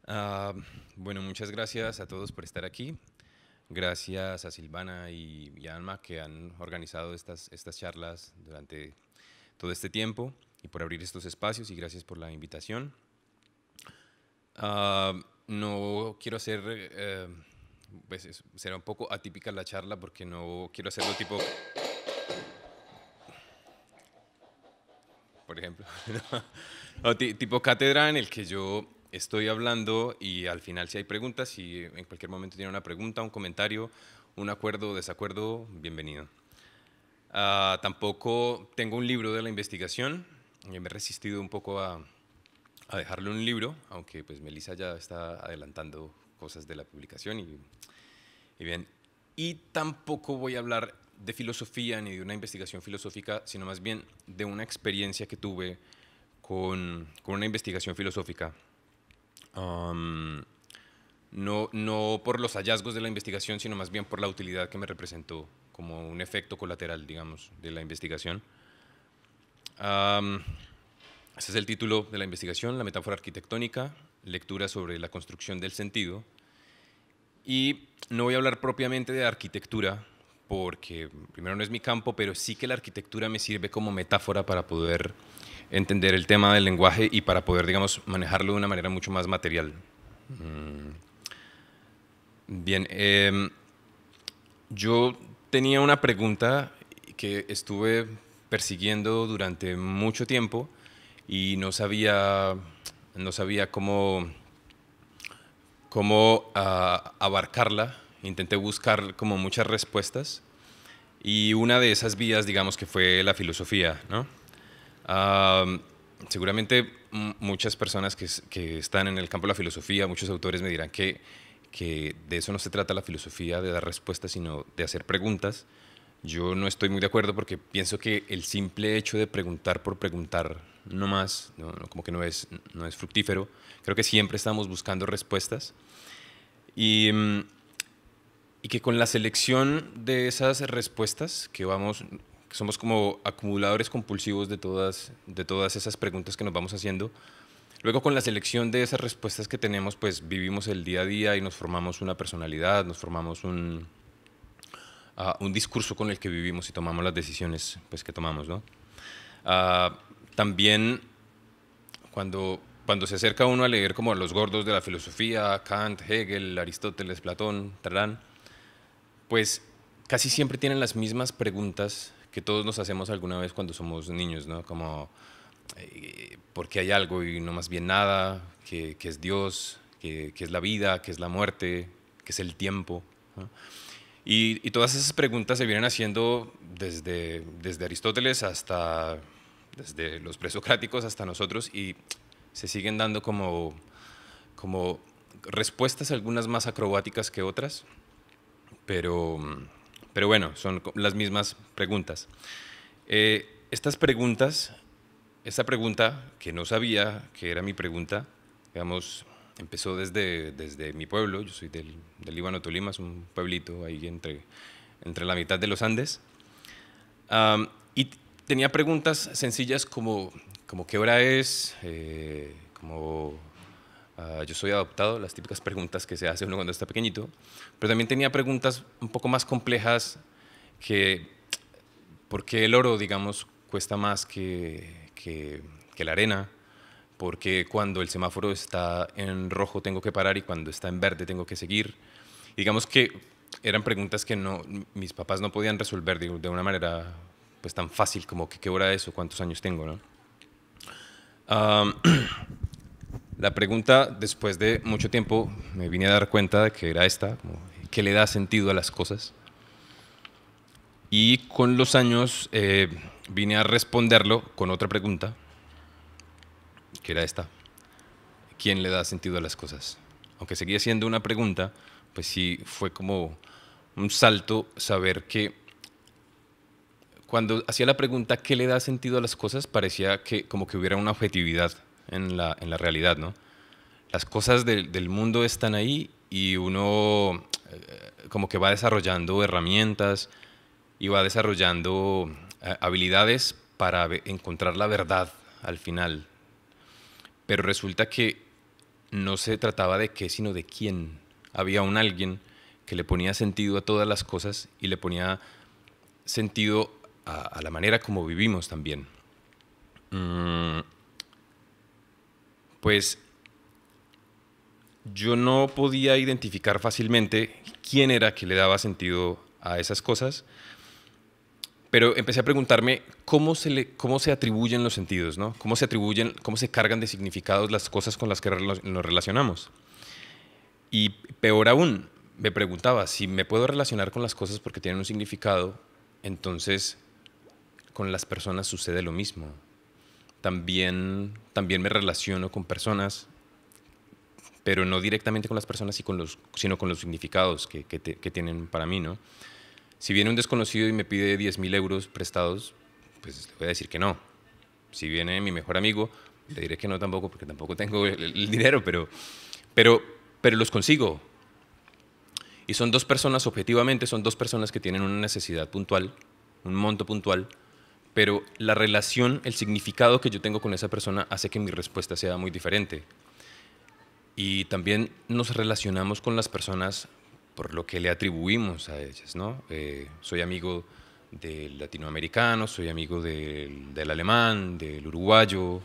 Ah, bueno, muchas gracias a todos por estar aquí. Gracias a Silvana y a Alma que han organizado estas charlas durante todo este tiempo y por abrir estos espacios y gracias por la invitación. Ah, no quiero hacer, pues será un poco atípica la charla porque no quiero hacerlo tipo, por ejemplo, o tipo cátedra en el que yo estoy hablando y al final si hay preguntas, si en cualquier momento tiene una pregunta, un comentario, un acuerdo o desacuerdo, bienvenido. Tampoco tengo un libro de la investigación, me he resistido un poco a dejarlo en un libro, aunque pues Melissa ya está adelantando cosas de la publicación y bien. Y tampoco voy a hablar de filosofía ni de una investigación filosófica, sino más bien de una experiencia que tuve con una investigación filosófica. Um, no por los hallazgos de la investigación, sino más bien por la utilidad que me representó como un efecto colateral, digamos, de la investigación. Um, Ese es el título de la investigación, la metáfora arquitectónica, lectura sobre la construcción del sentido. Y no voy a hablar propiamente de arquitectura, porque primero no es mi campo, pero sí que la arquitectura me sirve como metáfora para poder entender el tema del lenguaje y para poder, digamos, manejarlo de una manera mucho más material. Bien, yo tenía una pregunta que estuve persiguiendo durante mucho tiempo y no sabía cómo abarcarla. Intenté buscar como muchas respuestas y una de esas vías, digamos, que fue la filosofía, ¿no? Ah, Seguramente muchas personas que están en el campo de la filosofía, muchos autores me dirán que de eso no se trata la filosofía, de dar respuestas, sino de hacer preguntas. Yo no estoy muy de acuerdo porque pienso que el simple hecho de preguntar por preguntar no más, como que no es fructífero. Creo que siempre estamos buscando respuestas y que con la selección de esas respuestas que somos como acumuladores compulsivos de todas esas preguntas que nos vamos haciendo, luego con la selección de esas respuestas que tenemos, pues vivimos el día a día y nos formamos una personalidad, nos formamos un discurso con el que vivimos y tomamos las decisiones pues, que tomamos, ¿no? También cuando se acerca uno a leer como a los gordos de la filosofía, Kant, Hegel, Aristóteles, Platón, Tarán, pues casi siempre tienen las mismas preguntas que todos nos hacemos alguna vez cuando somos niños, ¿no? Como, ¿por qué hay algo y no más bien nada? ¿Qué es Dios? ¿Qué es la vida? ¿Qué es la muerte? ¿Qué es el tiempo? ¿no? Y todas esas preguntas se vienen haciendo desde Aristóteles desde los presocráticos hasta nosotros y se siguen dando como respuestas, algunas más acrobáticas que otras, pero, pero bueno, son las mismas preguntas. Estas preguntas, esta pregunta que no sabía que era mi pregunta, digamos, empezó desde mi pueblo. Yo soy del Líbano, Tolima, es un pueblito ahí entre la mitad de los Andes. Y tenía preguntas sencillas como qué hora es, como yo soy adoptado, las típicas preguntas que se hace uno cuando está pequeñito, pero también tenía preguntas un poco más complejas que por qué el oro, digamos, cuesta más que la arena, porque cuando el semáforo está en rojo tengo que parar y cuando está en verde tengo que seguir. Digamos que eran preguntas que mis papás no podían resolver de una manera pues tan fácil como que qué hora es o cuántos años tengo, ¿no? Um, la pregunta, después de mucho tiempo, me vine a dar cuenta de que era esta, como, ¿qué le da sentido a las cosas? Y con los años vine a responderlo con otra pregunta, que era esta, ¿quién le da sentido a las cosas? Aunque seguía siendo una pregunta, pues sí fue como un salto saber que cuando hacía la pregunta ¿qué le da sentido a las cosas? Parecía que como que hubiera una objetividad en la realidad, ¿no? Las cosas del mundo están ahí y uno como que va desarrollando herramientas y va desarrollando habilidades para encontrar la verdad al final. Pero resulta que no se trataba de qué, sino de quién. Había un alguien que le ponía sentido a todas las cosas y le ponía sentido a la manera como vivimos también. Pues yo no podía identificar fácilmente quién era que le daba sentido a esas cosas, pero empecé a preguntarme cómo se atribuyen los sentidos, ¿no? Cómo se atribuyen, cómo se cargan de significados las cosas con las que nos relacionamos. Y peor aún, me preguntaba si me puedo relacionar con las cosas porque tienen un significado, entonces con las personas sucede lo mismo. También me relaciono con personas, pero no directamente con las personas, sino con los significados que tienen para mí, ¿no? Si viene un desconocido y me pide 10.000 euros prestados, pues le voy a decir que no. Si viene mi mejor amigo, le diré que no tampoco, porque tampoco tengo el dinero, pero, pero los consigo. Y son dos personas, objetivamente, son dos personas que tienen una necesidad puntual, un monto puntual, pero la relación, el significado que yo tengo con esa persona hace que mi respuesta sea muy diferente. Y también nos relacionamos con las personas por lo que le atribuimos a ellas, ¿no? Soy amigo del latinoamericano, soy amigo del alemán, del uruguayo,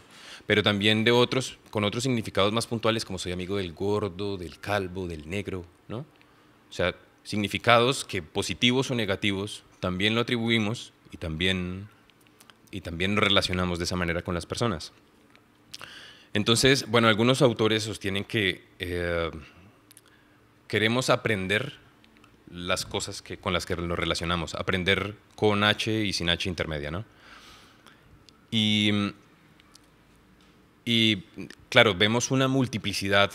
pero también de otros, con otros significados más puntuales, como soy amigo del gordo, del calvo, del negro, ¿no? O sea, significados que positivos o negativos también lo atribuimos y también nos relacionamos de esa manera con las personas. Entonces, bueno, algunos autores sostienen que queremos aprender las cosas con las que nos relacionamos, aprender con H y sin H intermedia, ¿no? Y claro, vemos una multiplicidad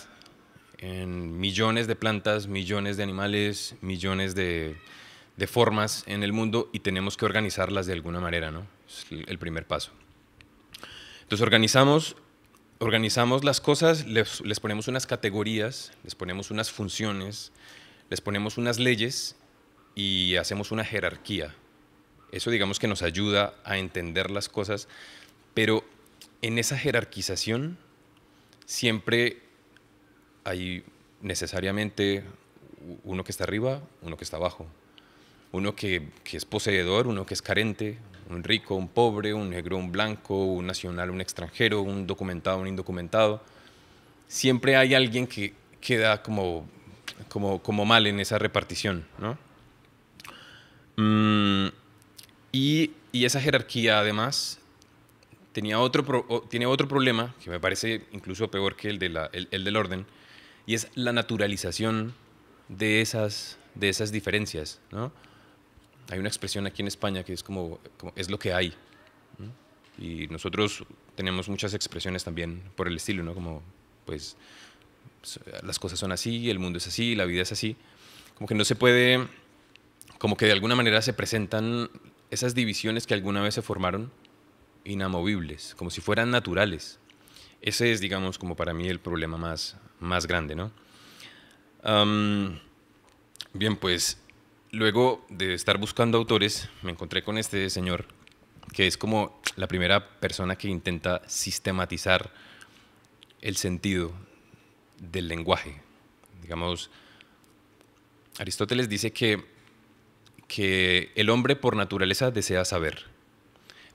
en millones de plantas, millones de animales, millones de formas en el mundo y tenemos que organizarlas de alguna manera, ¿no? Es el primer paso. Entonces organizamos las cosas, les ponemos unas categorías, les ponemos unas funciones, les ponemos unas leyes y hacemos una jerarquía. Eso digamos que nos ayuda a entender las cosas, pero en esa jerarquización siempre hay necesariamente uno que está arriba, uno que está abajo. Uno que es poseedor, uno que es carente, un rico, un pobre, un negro, un blanco, un nacional, un extranjero, un documentado, un indocumentado. Siempre hay alguien que queda como mal en esa repartición, ¿no? Y esa jerarquía, además, tiene otro problema, que me parece incluso peor que el del orden, y es la naturalización de esas diferencias, ¿no? Hay una expresión aquí en España que es como es lo que hay, ¿no? Y nosotros tenemos muchas expresiones también por el estilo, ¿no? Como, pues, las cosas son así, el mundo es así, la vida es así. Como que no se puede, como que de alguna manera se presentan esas divisiones que alguna vez se formaron inamovibles, como si fueran naturales. Ese es, digamos, como para mí el problema más grande, ¿no? Bien, pues luego de estar buscando autores, me encontré con este señor, que es como la primera persona que intenta sistematizar el sentido del lenguaje. Digamos, Aristóteles dice que el hombre por naturaleza desea saber,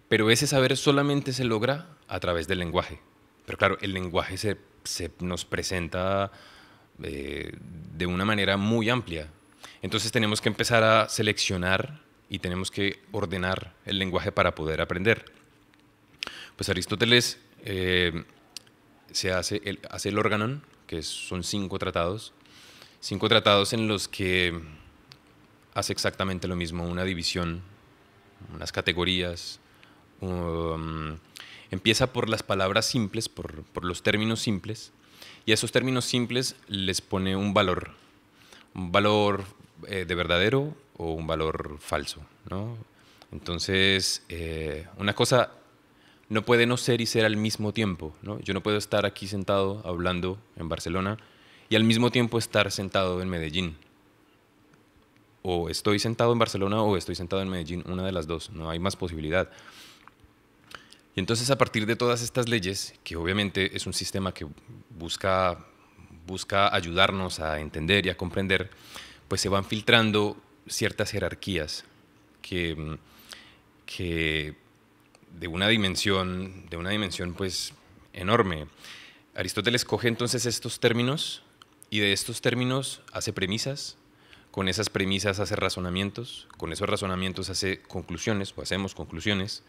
pero ese saber solamente se logra a través del lenguaje. Pero claro, el lenguaje se nos presenta de una manera muy amplia. Entonces tenemos que empezar a seleccionar y tenemos que ordenar el lenguaje para poder aprender. Pues Aristóteles hace el Organon, que son 5 tratados en los que hace exactamente lo mismo, una división, unas categorías. Empieza por las palabras simples, por los términos simples, y a esos términos simples les pone un valor de verdadero o un valor falso, ¿no? Entonces, una cosa no puede no ser y ser al mismo tiempo, ¿no? Yo no puedo estar aquí sentado hablando en Barcelona y al mismo tiempo estar sentado en Medellín. O estoy sentado en Barcelona o estoy sentado en Medellín, una de las dos, no hay más posibilidad. Y entonces, a partir de todas estas leyes, que obviamente es un sistema que busca busca ayudarnos a entender y a comprender, pues se van filtrando ciertas jerarquías que, que de una dimensión pues enorme. Aristóteles coge entonces estos términos y de estos términos hace premisas, con esas premisas hace razonamientos, con esos razonamientos hace conclusiones o hacemos conclusiones,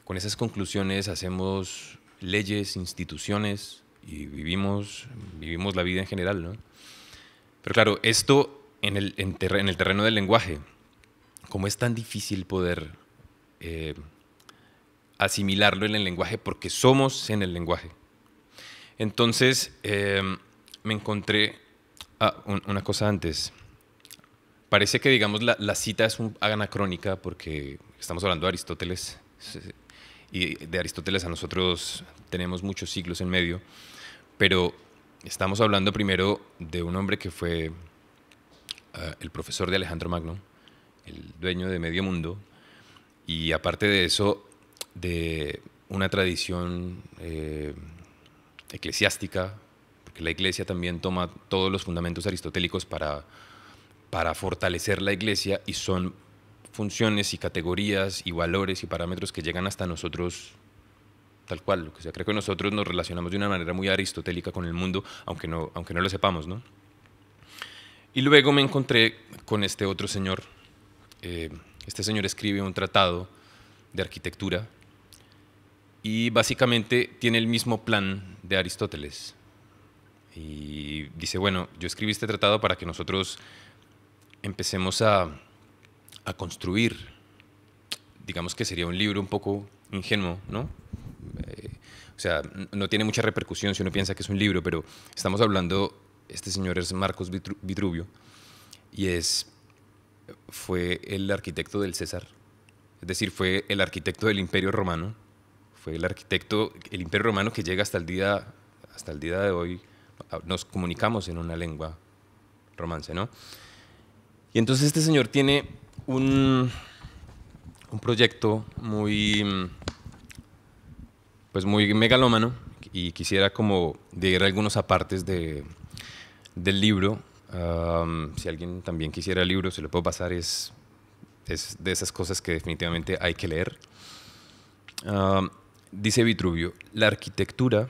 con esas conclusiones hacemos leyes, instituciones y vivimos la vida en general, ¿no? Pero claro, esto en el terreno del lenguaje, como es tan difícil poder asimilarlo en el lenguaje porque somos en el lenguaje. Entonces me encontré una cosa antes. Parece que, digamos, la cita es anacrónica porque estamos hablando de Aristóteles y de Aristóteles a nosotros tenemos muchos siglos en medio, pero estamos hablando primero de un hombre que fue el profesor de Alejandro Magno, el dueño de medio mundo, y aparte de eso, de una tradición eclesiástica, porque la iglesia también toma todos los fundamentos aristotélicos para fortalecer la iglesia y son funciones y categorías y valores y parámetros que llegan hasta nosotros tal cual. O sea, creo que nosotros nos relacionamos de una manera muy aristotélica con el mundo, aunque no lo sepamos, ¿no? Y luego me encontré con este otro señor. Este señor escribe un tratado de arquitectura y básicamente tiene el mismo plan de Aristóteles. Y dice, bueno, yo escribí este tratado para que nosotros empecemos a construir, digamos que sería un libro un poco ingenuo, ¿no? O sea, no tiene mucha repercusión si uno piensa que es un libro, pero estamos hablando, este señor es Marcos Vitruvio y fue el arquitecto del César, es decir, fue el arquitecto del Imperio Romano, fue el Imperio Romano que llega hasta el día de hoy, nos comunicamos en una lengua romance, ¿no? Y entonces este señor tiene un proyecto muy megalómano y quisiera como leer algunos apartes del libro. Si alguien también quisiera el libro, se lo puedo pasar, es de esas cosas que definitivamente hay que leer. Dice Vitruvio, la arquitectura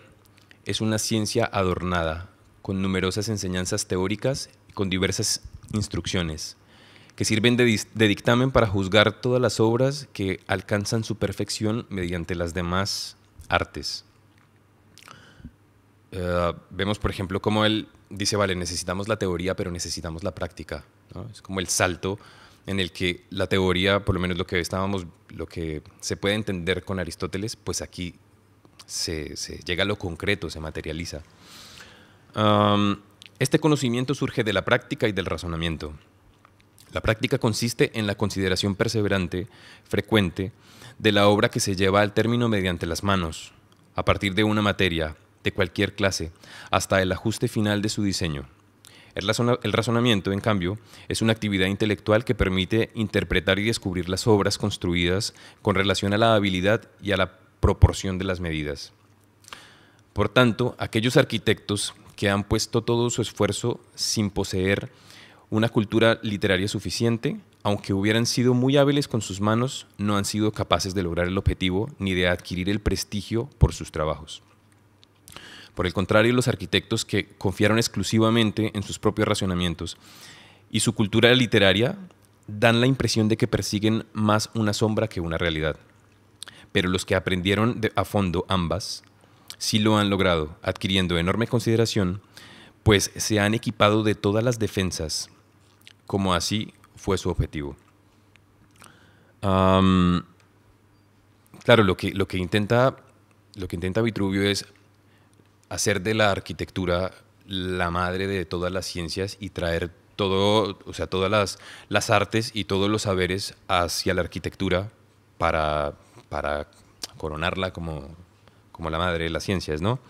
es una ciencia adornada con numerosas enseñanzas teóricas y con diversas instrucciones que sirven de dictamen para juzgar todas las obras que alcanzan su perfección mediante las demás artes. Vemos, por ejemplo, cómo él dice, vale, necesitamos la teoría, pero necesitamos la práctica, ¿no? Es como el salto en el que la teoría, por lo menos lo que se puede entender con Aristóteles, pues aquí se llega a lo concreto, se materializa. Este conocimiento surge de la práctica y del razonamiento. La práctica consiste en la consideración perseverante, frecuente, de la obra que se lleva al término mediante las manos, a partir de una materia, de cualquier clase, hasta el ajuste final de su diseño. El razonamiento, en cambio, es una actividad intelectual que permite interpretar y descubrir las obras construidas con relación a la habilidad y a la proporción de las medidas. Por tanto, aquellos arquitectos que han puesto todo su esfuerzo sin poseer una cultura literaria suficiente, aunque hubieran sido muy hábiles con sus manos, no han sido capaces de lograr el objetivo ni de adquirir el prestigio por sus trabajos. Por el contrario, los arquitectos que confiaron exclusivamente en sus propios razonamientos y su cultura literaria dan la impresión de que persiguen más una sombra que una realidad. Pero los que aprendieron a fondo ambas sí lo han logrado, adquiriendo enorme consideración, pues se han equipado de todas las defensas, como así fue su objetivo. Claro, lo que intenta Vitruvio es hacer de la arquitectura la madre de todas las ciencias y traer todas las artes y todos los saberes hacia la arquitectura para coronarla como la madre de las ciencias, ¿no?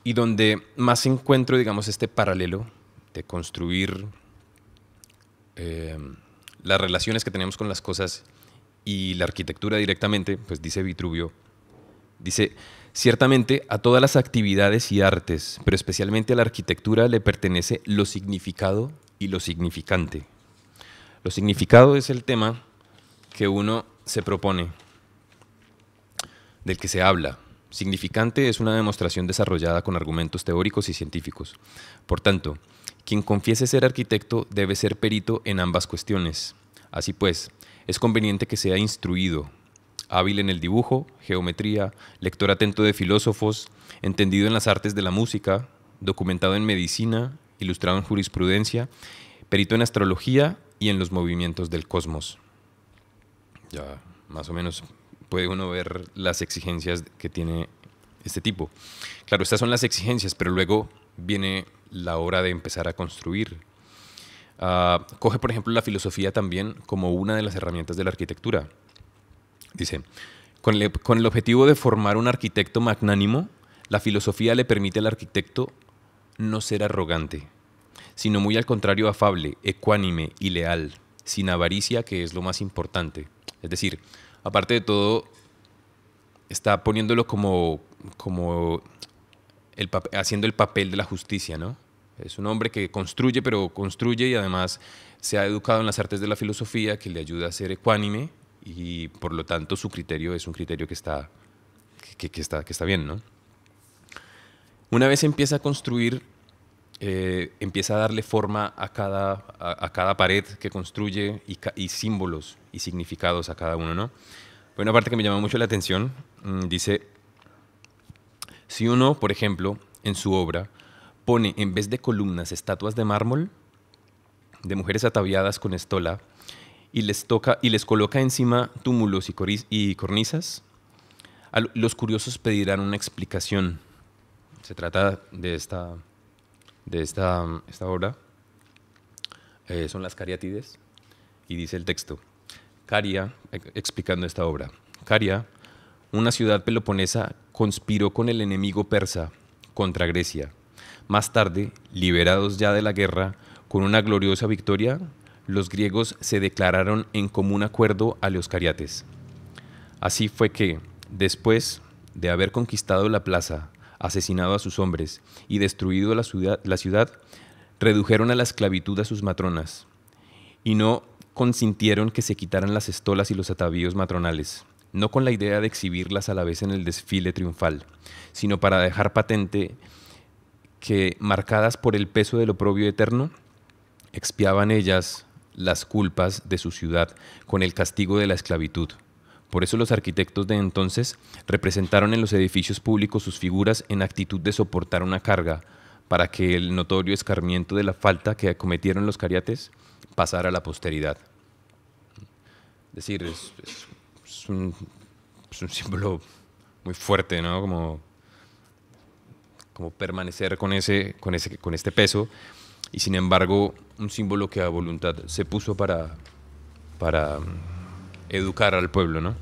Y donde más encuentro, digamos, este paralelo de construir las relaciones que tenemos con las cosas y la arquitectura directamente, pues dice Vitruvio, Dice, ciertamente a todas las actividades y artes, pero especialmente a la arquitectura, le pertenece lo significado y lo significante. Lo significado es el tema que uno se propone, del que se habla. Significante es una demostración desarrollada con argumentos teóricos y científicos. Por tanto, quien confiese ser arquitecto debe ser perito en ambas cuestiones. Así pues, es conveniente que sea instruido, hábil en el dibujo, geometría, lector atento de filósofos, entendido en las artes de la música, documentado en medicina, ilustrado en jurisprudencia, perito en astrología y en los movimientos del cosmos. Ya más o menos puede uno ver las exigencias que tiene este tipo. Claro, estas son las exigencias, pero luego viene la hora de empezar a construir. Coge, por ejemplo, la filosofía también como una de las herramientas de la arquitectura. Dice, con el objetivo de formar un arquitecto magnánimo, la filosofía le permite al arquitecto no ser arrogante, sino muy al contrario afable, ecuánime y leal, sin avaricia, que es lo más importante. Es decir, aparte de todo, está poniéndolo como haciendo el papel de la justicia, ¿no? Es un hombre que construye, pero construye y además se ha educado en las artes de la filosofía que le ayuda a ser ecuánime y por lo tanto su criterio es un criterio que está bien, ¿no? Una vez empieza a construir, empieza a darle forma a cada pared que construye y símbolos y significados a cada uno, ¿no? Hay una parte que me llama mucho la atención, dice, si uno, por ejemplo, en su obra, pone en vez de columnas estatuas de mármol, de mujeres ataviadas con estola, y les coloca encima túmulos y cornisas, los curiosos pedirán una explicación. Se trata de esta obra, son las Cariátides, y dice el texto, Caria, explicando esta obra, Caria, una ciudad peloponesa, conspiró con el enemigo persa contra Grecia. Más tarde, liberados ya de la guerra, con una gloriosa victoria, los griegos se declararon en común acuerdo a los cariates. Así fue que, después de haber conquistado la plaza, asesinado a sus hombres y destruido la ciudad, redujeron a la esclavitud a sus matronas y no consintieron que se quitaran las estolas y los atavíos matronales, no con la idea de exhibirlas a la vez en el desfile triunfal, sino para dejar patente que, marcadas por el peso del oprobio eterno, expiaban ellas las culpas de su ciudad con el castigo de la esclavitud. Por eso los arquitectos de entonces representaron en los edificios públicos sus figuras en actitud de soportar una carga para que el notorio escarmiento de la falta que cometieron los cariates pasara a la posteridad. Es decir, es un símbolo muy fuerte, ¿no? Como permanecer con este peso, y sin embargo un símbolo que a voluntad se puso para educar al pueblo, ¿no?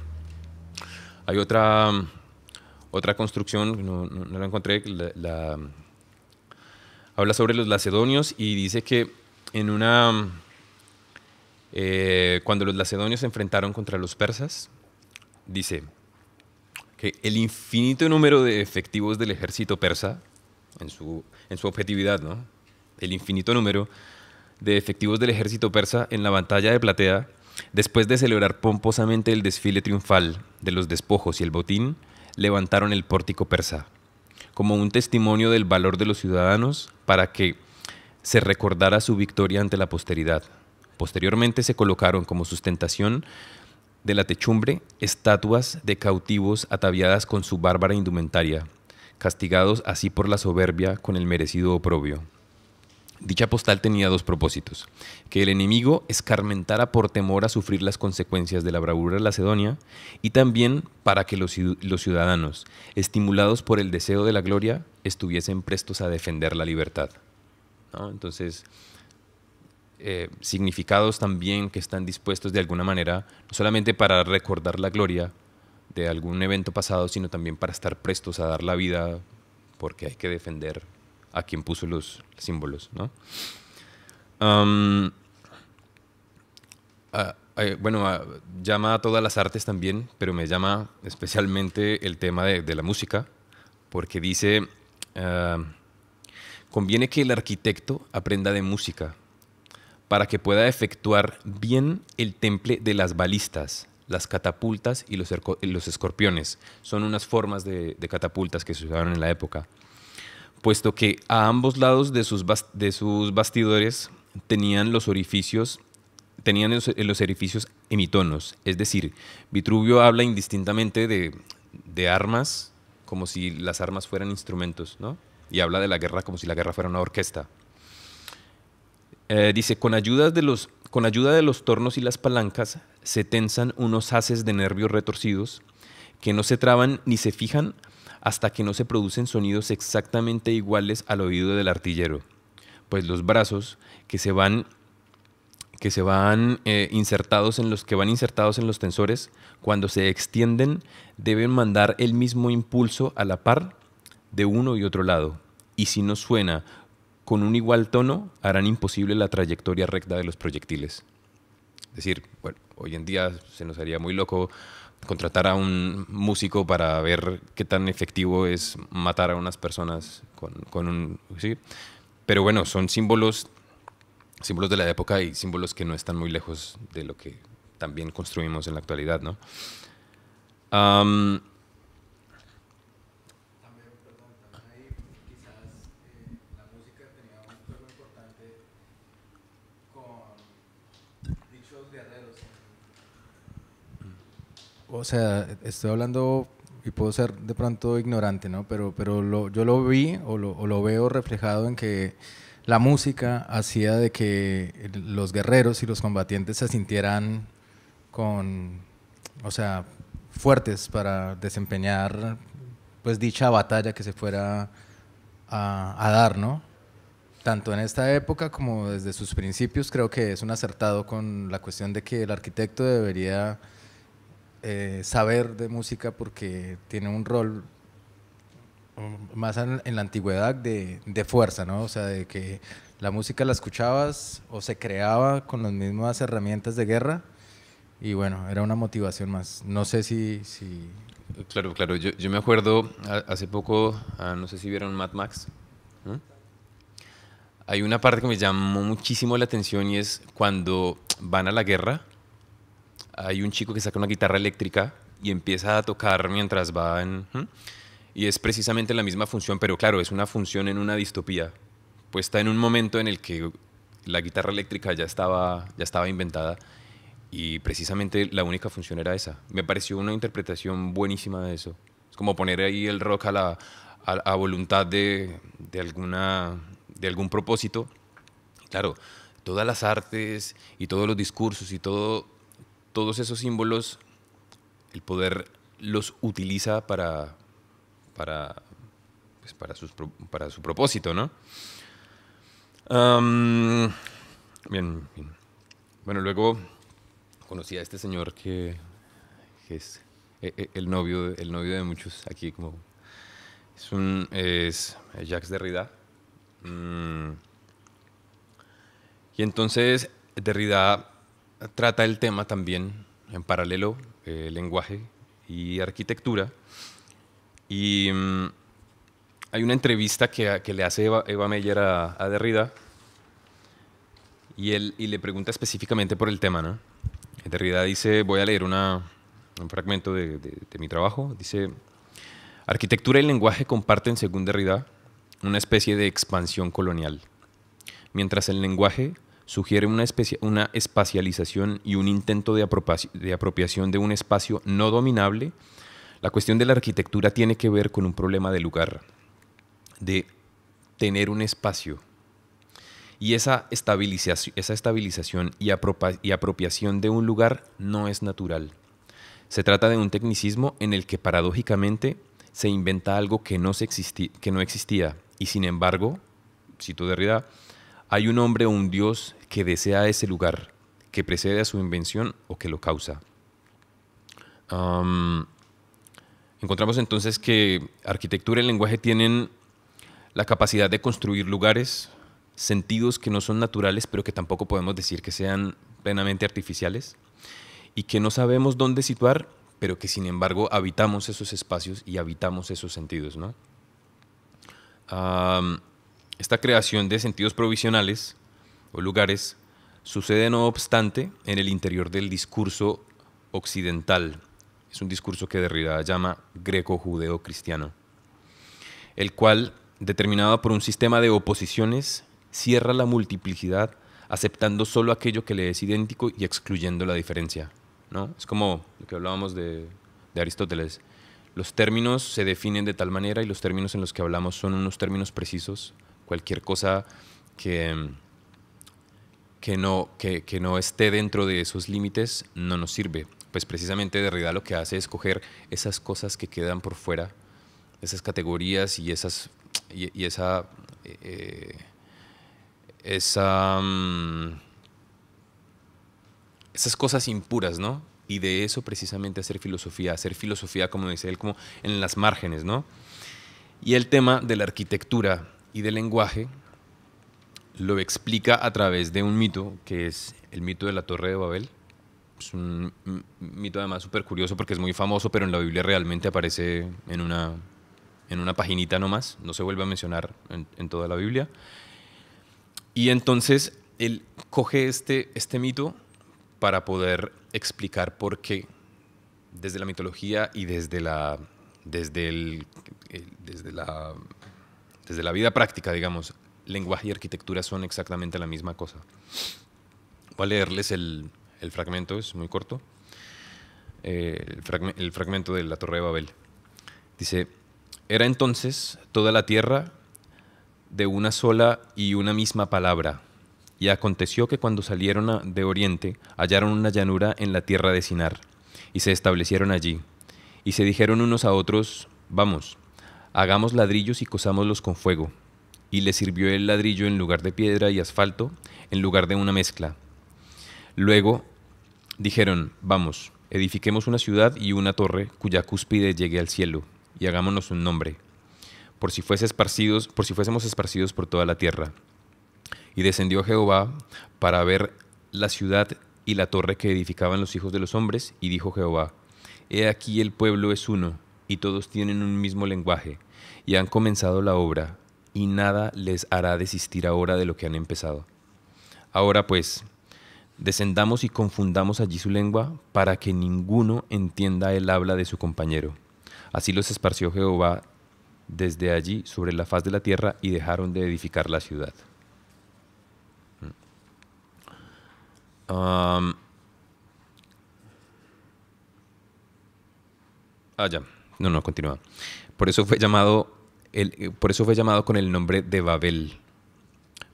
Hay otra construcción, no la encontré, habla sobre los lacedonios y dice que cuando los lacedonios se enfrentaron contra los persas, dice que el infinito número de efectivos del ejército persa, en su objetividad, ¿no? El infinito número de efectivos del ejército persa en la batalla de Platea, después de celebrar pomposamente el desfile triunfal de los despojos y el botín, levantaron el pórtico persa, como un testimonio del valor de los ciudadanos para que se recordara su victoria ante la posteridad. Posteriormente se colocaron como sustentación de la techumbre estatuas de cautivos ataviadas con su bárbara indumentaria, castigados así por la soberbia con el merecido oprobio. Dicha postal tenía dos propósitos: que el enemigo escarmentara por temor a sufrir las consecuencias de la bravura lacedonia, y también para que los ciudadanos, estimulados por el deseo de la gloria, estuviesen prestos a defender la libertad, ¿no? Entonces, significados también que están dispuestos de alguna manera, no solamente para recordar la gloria de algún evento pasado, sino también para estar prestos a dar la vida, porque hay que defender a quien puso los símbolos, ¿no? bueno, llama a todas las artes también, pero me llama especialmente el tema de la música, porque dice, ah, conviene que el arquitecto aprenda de música para que pueda efectuar bien el temple de las balistas, las catapultas y los escorpiones. Son unas formas de catapultas que se usaban en la época, puesto que a ambos lados de sus bastidores tenían los orificios hemitonos. Es decir, Vitruvio habla indistintamente de armas, como si las armas fueran instrumentos, ¿no? Y habla de la guerra como si la guerra fuera una orquesta. Dice, con ayuda de los tornos y las palancas se tensan unos haces de nervios retorcidos que no se traban ni se fijan hasta que no se producen sonidos exactamente iguales al oído del artillero. Pues los brazos que van insertados en los tensores, cuando se extienden, deben mandar el mismo impulso a la par de uno y otro lado. Y si no suena con un igual tono, harán imposible la trayectoria recta de los proyectiles. Es decir, bueno, hoy en día se nos haría muy loco contratar a un músico para ver qué tan efectivo es matar a unas personas con un... ¿sí? Pero bueno, son símbolos de la época y símbolos que no están muy lejos de lo que también construimos en la actualidad, ¿no? También, perdón, también ahí quizás la música tenía un juego importante con dichos guerreros. O sea, estoy hablando y puedo ser de pronto ignorante, ¿no? Yo lo vi o lo veo reflejado en que la música hacía de que los guerreros y los combatientes se sintieran con, o sea, fuertes para desempeñar pues dicha batalla que se fuera a dar, ¿no? Tanto en esta época como desde sus principios creo que es un acertado con la cuestión de que el arquitecto debería saber de música porque tiene un rol más en la antigüedad de fuerza, ¿no? O sea, de que la música la escuchabas o se creaba con las mismas herramientas de guerra y bueno, era una motivación más. No sé si... Claro, claro. Yo me acuerdo hace poco, no sé si vieron Mad Max. ¿Mm? Hay una parte que me llamó muchísimo la atención y es cuando van a la guerra. Hay un chico que saca una guitarra eléctrica y empieza a tocar mientras va en... ¿Mm? Y es precisamente la misma función, pero claro, es una función en una distopía, puesta en un momento en el que la guitarra eléctrica ya estaba inventada y precisamente la única función era esa. Me pareció una interpretación buenísima de eso. Es como poner ahí el rock a voluntad de algún propósito. Claro, todas las artes y todos los discursos y todos esos símbolos, el poder los utiliza para, pues para su propósito, ¿no? Am, bien, bien. Bueno, luego conocí a este señor que es el novio de muchos aquí, como es Jacques Derrida. Mm, y entonces Derrida trata el tema también en paralelo, lenguaje y arquitectura. Y hay una entrevista que le hace Eva Meyer a Derrida y le pregunta específicamente por el tema, ¿no? Derrida dice, voy a leer un fragmento de mi trabajo, dice, arquitectura y lenguaje comparten, según Derrida, una especie de expansión colonial, mientras el lenguaje sugiere una espacialización y un intento de apropiación de un espacio no dominable. La cuestión de la arquitectura tiene que ver con un problema de lugar, de tener un espacio. Y esa estabilización y apropiación de un lugar no es natural. Se trata de un tecnicismo en el que paradójicamente se inventa algo que no existía. Y sin embargo, cito Derrida, hay un hombre o un dios que desea ese lugar, que precede a su invención o que lo causa. Encontramos entonces que arquitectura y lenguaje tienen la capacidad de construir lugares, sentidos que no son naturales, pero que tampoco podemos decir que sean plenamente artificiales, y que no sabemos dónde situar, pero que sin embargo habitamos esos espacios y habitamos esos sentidos, ¿no? Esta creación de sentidos provisionales o lugares sucede no obstante en el interior del discurso occidental. Es un discurso que Derrida llama greco-judeo-cristiano, el cual, determinado por un sistema de oposiciones, cierra la multiplicidad aceptando solo aquello que le es idéntico y excluyendo la diferencia, ¿no? Es como lo que hablábamos de Aristóteles. Los términos se definen de tal manera y los términos en los que hablamos son unos términos precisos. Cualquier cosa que no esté dentro de esos límites no nos sirve. Pues precisamente Derrida lo que hace es coger esas cosas que quedan por fuera, esas categorías y esas cosas impuras, ¿no? Y de eso precisamente hacer filosofía, como dice él, como en las márgenes, ¿no? Y el tema de la arquitectura y del lenguaje lo explica a través de un mito, que es el mito de la Torre de Babel. Es un mito además súper curioso porque es muy famoso, pero en la Biblia realmente aparece en una paginita nomás, no se vuelve a mencionar en toda la Biblia. Y entonces él coge este mito para poder explicar por qué desde la mitología y desde la vida práctica, digamos, lenguaje y arquitectura son exactamente la misma cosa. Voy a leerles el fragmento, es muy corto. El fragmento de la Torre de Babel. Dice: era entonces toda la tierra de una sola y una misma palabra. Y aconteció que cuando salieron de oriente, hallaron una llanura en la tierra de Sinar, y se establecieron allí. Y se dijeron unos a otros: vamos, hagamos ladrillos y cosámoslos con fuego. Y les sirvió el ladrillo en lugar de piedra y asfalto, en lugar de una mezcla. Luego dijeron: vamos, edifiquemos una ciudad y una torre cuya cúspide llegue al cielo, y hagámonos un nombre, por si fuésemos esparcidos por toda la tierra. Y descendió Jehová para ver la ciudad y la torre que edificaban los hijos de los hombres, y dijo Jehová: he aquí el pueblo es uno, y todos tienen un mismo lenguaje, y han comenzado la obra, y nada les hará desistir ahora de lo que han empezado. Ahora pues, descendamos y confundamos allí su lengua, para que ninguno entienda el habla de su compañero. Así los esparció Jehová desde allí sobre la faz de la tierra, y dejaron de edificar la ciudad. Ya. No, continúa. Por eso fue llamado con el nombre de Babel,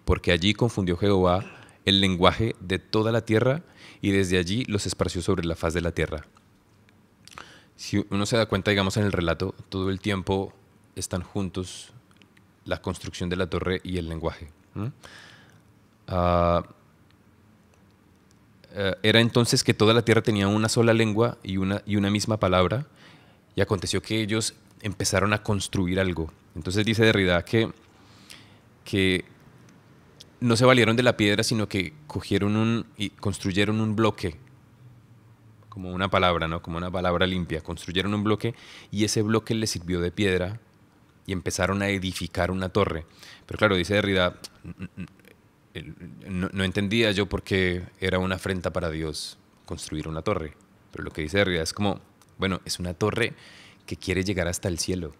porque allí confundió Jehová el lenguaje de toda la tierra, y desde allí los esparció sobre la faz de la tierra. Si uno se da cuenta, digamos, en el relato, todo el tiempo están juntos la construcción de la torre y el lenguaje. Era entonces que toda la tierra tenía una sola lengua y una misma palabra, y aconteció que ellos empezaron a construir algo. Entonces dice Derrida que no se valieron de la piedra, sino que cogieron y construyeron un bloque, como una palabra, ¿no? Como una palabra limpia. Construyeron un bloque y ese bloque les sirvió de piedra y empezaron a edificar una torre. Pero claro, dice Derrida, no entendía yo por qué era una afrenta para Dios construir una torre. Pero lo que dice Derrida es como, bueno, es una torre que quiere llegar hasta el cielo.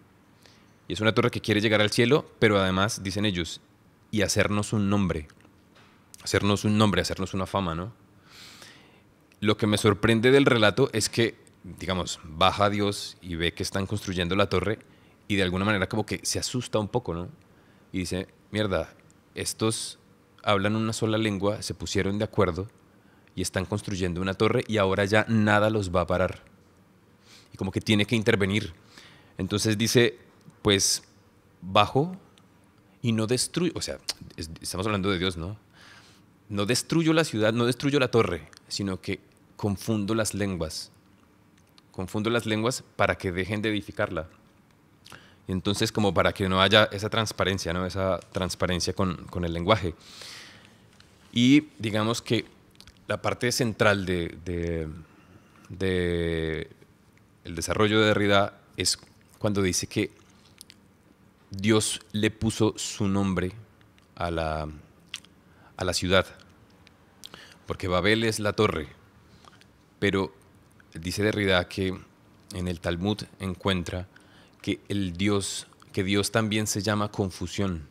Y es una torre que quiere llegar al cielo, pero además, dicen ellos, y hacernos un nombre, hacernos una fama, ¿no? Lo que me sorprende del relato es que, digamos, baja Dios y ve que están construyendo la torre y de alguna manera como que se asusta un poco, ¿no? Y dice, mierda, estos hablan una sola lengua, se pusieron de acuerdo y están construyendo una torre y ahora ya nada los va a parar. Y como que tiene que intervenir. Entonces dice, pues bajo y no destruyo, o sea, estamos hablando de Dios, ¿no? No destruyo la ciudad, no destruyo la torre, sino que confundo las lenguas para que dejen de edificarla. Y entonces, como para que no haya esa transparencia, ¿no? Esa transparencia con el lenguaje. Y digamos que la parte central de el desarrollo de Derrida es cuando dice que Dios le puso su nombre a la ciudad, porque Babel es la torre, pero dice Derrida que en el Talmud encuentra que que Dios también se llama confusión.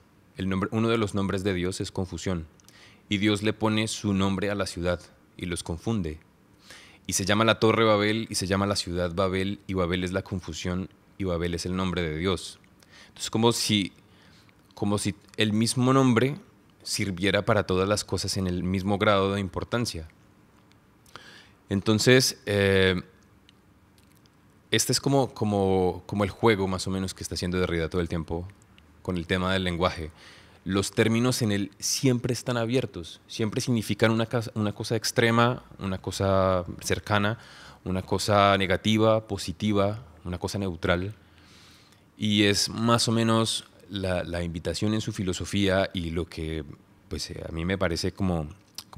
Uno de los nombres de Dios es confusión, y Dios le pone su nombre a la ciudad y los confunde. Y se llama la torre Babel y se llama la ciudad Babel, y Babel es la confusión y Babel es el nombre de Dios. Entonces, como si el mismo nombre sirviera para todas las cosas en el mismo grado de importancia. Entonces, este es como el juego más o menos que está haciendo Derrida todo el tiempo con el tema del lenguaje. Los términos en él siempre están abiertos, siempre significan una cosa extrema, una cosa cercana, una cosa negativa, positiva, una cosa neutral. Y es más o menos la invitación en su filosofía y lo que pues, a mí me parece como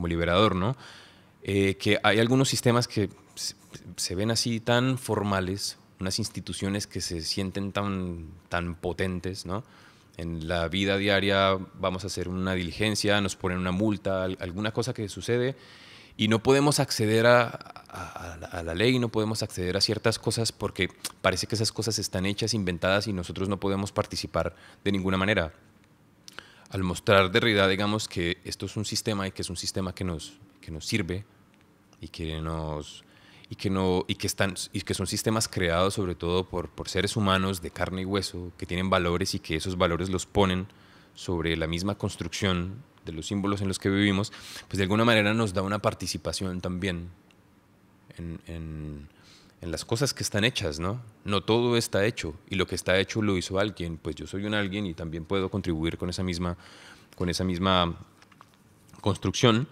liberador, ¿no? Que hay algunos sistemas que se ven así tan formales, unas instituciones que se sienten tan potentes, ¿no? En la vida diaria vamos a hacer una diligencia, nos ponen una multa, alguna cosa que sucede y no podemos acceder a la ley, no podemos acceder a ciertas cosas porque parece que esas cosas están hechas, inventadas y nosotros no podemos participar de ninguna manera. Al mostrar Derrida, digamos que esto es un sistema y que es un sistema que nos sirve y que son sistemas creados sobre todo por seres humanos de carne y hueso que tienen valores y que esos valores los ponen sobre la misma construcción de los símbolos en los que vivimos, pues de alguna manera nos da una participación también en las cosas que están hechas, ¿no? No todo está hecho y lo que está hecho lo hizo alguien, pues yo soy un alguien y también puedo contribuir con esa misma construcción.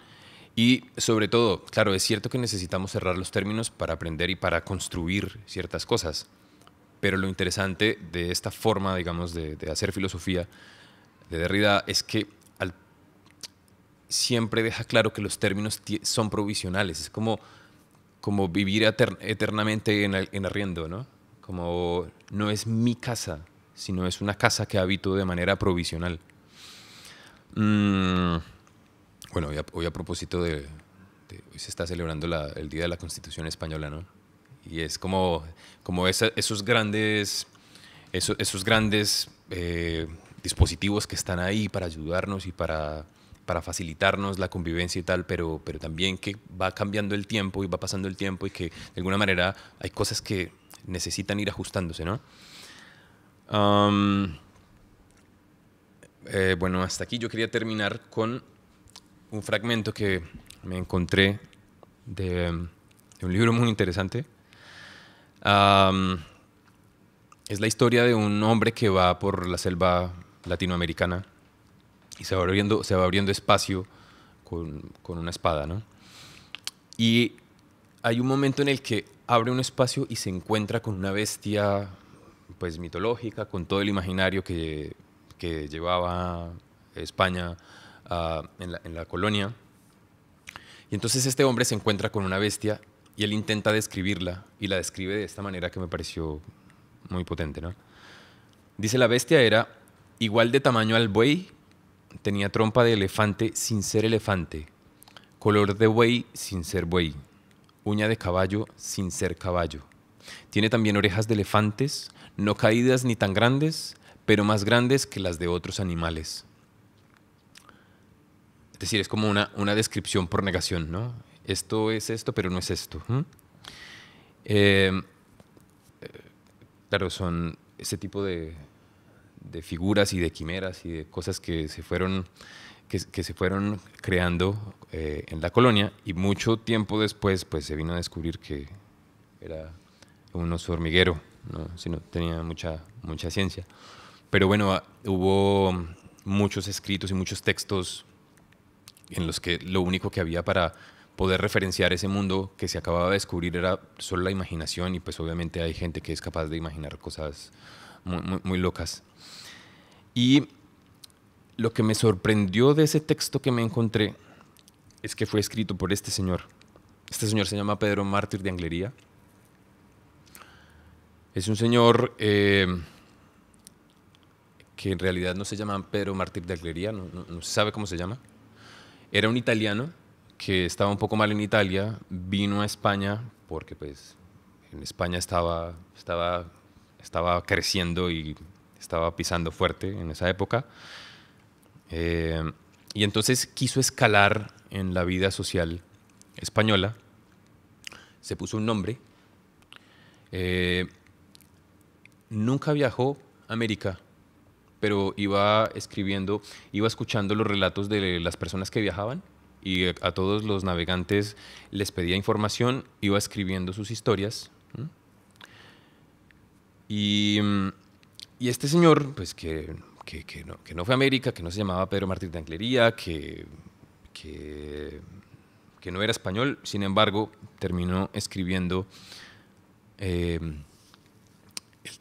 Y sobre todo, claro, es cierto que necesitamos cerrar los términos para aprender y para construir ciertas cosas, pero lo interesante de esta forma, digamos, de hacer filosofía de Derrida es que siempre deja claro que los términos son provisionales, es como vivir eternamente en arriendo, ¿no? Como no es mi casa, sino es una casa que habito de manera provisional. Bueno, hoy a propósito hoy se está celebrando el Día de la Constitución Española, ¿no? Y es como esos grandes dispositivos que están ahí para ayudarnos y para facilitarnos la convivencia y tal, pero también que va cambiando el tiempo y va pasando el tiempo y que de alguna manera hay cosas que necesitan ir ajustándose, ¿no? Bueno, hasta aquí yo quería terminar con un fragmento que me encontré de un libro muy interesante. Es la historia de un hombre que va por la selva latinoamericana y se va abriendo espacio con una espada, ¿no? Y hay un momento en el que abre un espacio y se encuentra con una bestia pues mitológica, con todo el imaginario que llevaba España en la colonia. Y entonces este hombre se encuentra con una bestia y él intenta describirla y la describe de esta manera que me pareció muy potente, ¿no? Dice: la bestia era igual de tamaño al buey, tenía trompa de elefante sin ser elefante, color de buey sin ser buey, uña de caballo sin ser caballo. Tiene también orejas de elefantes, no caídas ni tan grandes, pero más grandes que las de otros animales. Es decir, es como una descripción por negación, ¿no? Esto es esto, pero no es esto. Claro, son ese tipo de figuras y de quimeras y de cosas que se fueron creando en la colonia, y mucho tiempo después pues se vino a descubrir que era un oso hormiguero, ¿no? Si no tenía mucha ciencia. Pero bueno, hubo muchos escritos y muchos textos en los que lo único que había para poder referenciar ese mundo que se acababa de descubrir era solo la imaginación, y pues obviamente hay gente que es capaz de imaginar cosas muy locas. Y lo que me sorprendió de ese texto que me encontré es que fue escrito por este señor. Este señor se llama Pedro Mártir de Anglería. Es un señor que en realidad no se llama Pedro Mártir de Anglería, no se sabe cómo se llama. Era un italiano que estaba un poco mal en Italia, vino a España porque pues en España estaba creciendo y estaba pisando fuerte en esa época. Y entonces quiso escalar en la vida social española, se puso un nombre, nunca viajó a América, pero iba escribiendo, iba escuchando los relatos de las personas que viajaban y a todos los navegantes les pedía información, iba escribiendo sus historias. Y este señor, pues que no fue a América, que no se llamaba Pedro Mártir de Anglería, que no era español, sin embargo, terminó escribiendo el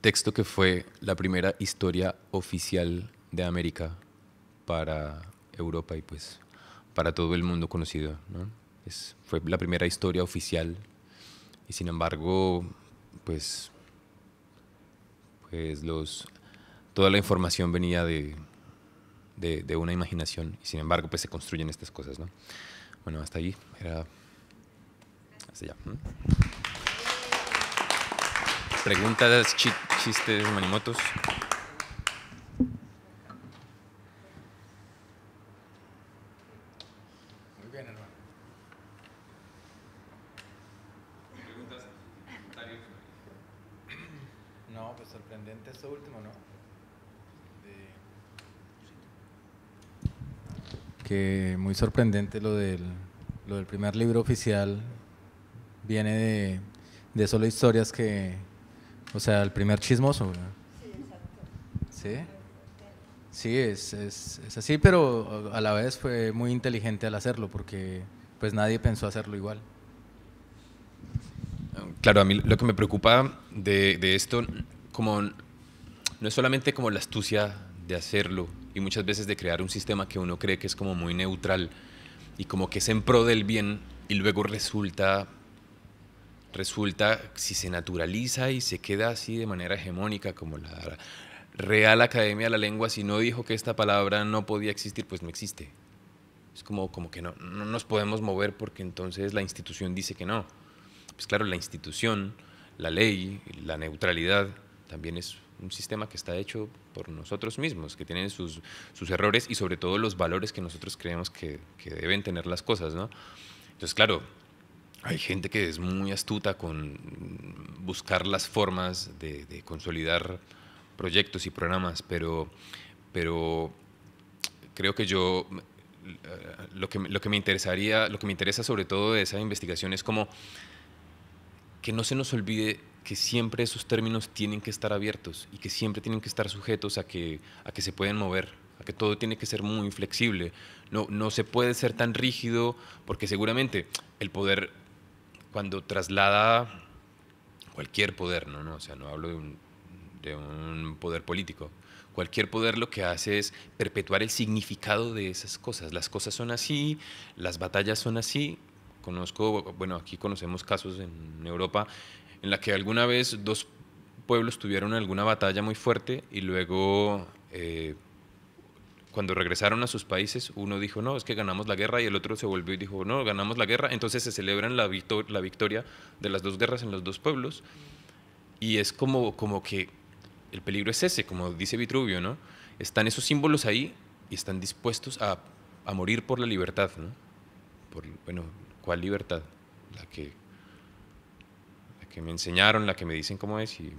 texto que fue la primera historia oficial de América para Europa y pues para todo el mundo conocido, ¿no? Fue la primera historia oficial y sin embargo, pues toda la información venía de una imaginación y sin embargo pues se construyen estas cosas, ¿no? Bueno, hasta allí, hasta allá. Preguntas, chistes, manimotos. Muy bien, hermano. Preguntas, comentarios. No, pues sorprendente esto último, ¿no? Que muy sorprendente lo del primer libro oficial. Viene de solo historias que, o sea, el primer chismoso, ¿no? Sí, exacto. ¿Sí? Sí, es así, pero a la vez fue muy inteligente al hacerlo porque pues nadie pensó hacerlo igual. Claro, a mí lo que me preocupa de esto, como no es solamente como la astucia de hacerlo y muchas veces de crear un sistema que uno cree que es como muy neutral y como que es en pro del bien y luego resulta si se naturaliza y se queda así de manera hegemónica como la Real Academia de la Lengua, si no dijo que esta palabra no podía existir, pues no existe. Es como que no nos podemos mover porque entonces la institución dice que no. Pues claro, la institución, la ley, la neutralidad también es un sistema que está hecho por nosotros mismos, que tienen sus errores y sobre todo los valores que nosotros creemos que deben tener las cosas, ¿no? Entonces, claro, hay gente que es muy astuta con buscar las formas de consolidar proyectos y programas, pero creo que lo que me interesa sobre todo de esa investigación es como que no se nos olvide que siempre esos términos tienen que estar abiertos y que siempre tienen que estar sujetos a que se pueden mover, a que todo tiene que ser muy flexible. No se puede ser tan rígido porque seguramente el poder, cuando traslada cualquier poder, o sea, no hablo de un poder político, cualquier poder lo que hace es perpetuar el significado de esas cosas. Las cosas son así, las batallas son así. Aquí conocemos casos en Europa en la que alguna vez dos pueblos tuvieron alguna batalla muy fuerte y luego cuando regresaron a sus países uno dijo no, es que ganamos la guerra y el otro se volvió y dijo no, ganamos la guerra, entonces se celebran la victoria de las dos guerras en los dos pueblos y es como que el peligro es ese, como dice Vitruvio, ¿no? Están esos símbolos ahí y están dispuestos a morir por la libertad, ¿no? ¿Cuál libertad? La que me enseñaron, la que me dicen cómo es y